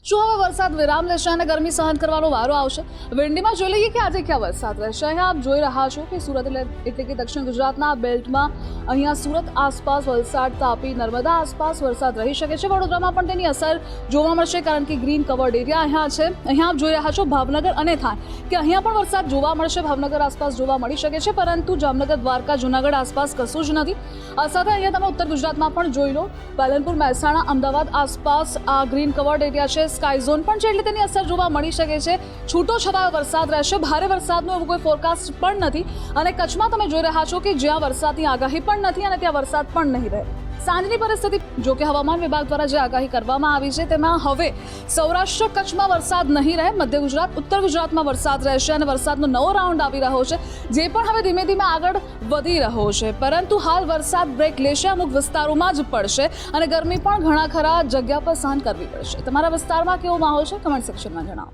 શું હવે વરસાદ વિરામ લેશે અને ગરમી સહન કરવાનો વારો આવશે? વેંડીમાં જોઈ લઈએ કે આજે ક્યાં વરસાદ રહેશે. અહીંયા આપ જોઈ રહ્યા છો કે સુરત એટલે કે દક્ષિણ ગુજરાતના બેલ્ટમાં અહીંયા સુરત આસપાસ, વલસાડ, તાપી, નર્મદા આસપાસ વરસાદ રહી શકે છે. વડોદરામાં પણ તેની અસર જોવા મળશે કારણ કે ગ્રીન કવર્ડ એરિયા અહીંયા છે. અહીંયા આપ જોઈ રહ્યા છો ભાવનગર અને થાન કે અહીંયા પણ વરસાદ જોવા મળશે. ભાવનગર આસપાસ જોવા મળી શકે છે, પરંતુ જામનગર, દ્વારકા, જૂનાગઢ આસપાસ કશું જ નથી. આ સાથે અહીંયા તમે ઉત્તર ગુજરાતમાં પણ જોઈ લો, પાલનપુર, મહેસાણા, અમદાવાદ આસપાસ આ ગ્રીન કવર્ડ એરિયા છે. સ્કાય ઝોન પણ છે, એટલે તેની અસર જોવા મળી શકે છે. છૂટો છવાયો વરસાદ રહેશે. ભારે વરસાદનો એવું કોઈ ફોરકાસ્ટ પણ નથી. અને કચ્છમાં તમે જોઈ રહ્યા છો કે જ્યાં વરસાદની આગાહી પણ નથી અને ત્યાં વરસાદ પણ નહીં રહે. સાંજની પરિસ્થિતિ જો કે હવામાન વિભાગ દ્વારા જે આગાહી કરવામાં આવી છે તેમાં હવે સૌરાષ્ટ્ર, કચ્છમાં વરસાદ નહીં રહે. મધ્ય ગુજરાત, ઉત્તર ગુજરાતમાં વરસાદ રહેશે અને વરસાદનો નવો રાઉન્ડ આવી રહ્યો છે, જે પણ હવે ધીમે ધીમે આગળ વધી રહ્યો છે. પરંતુ હાલ વરસાદ બ્રેક લેશે, અમુક વિસ્તારોમાં જ પડશે અને ગરમી પણ ઘણા ખરા જગ્યા પર સહન કરવી પડશે. તમારા વિસ્તારમાં કેવો માહોલ છે? કમેન્ટ સેક્શનમાં જણાવો.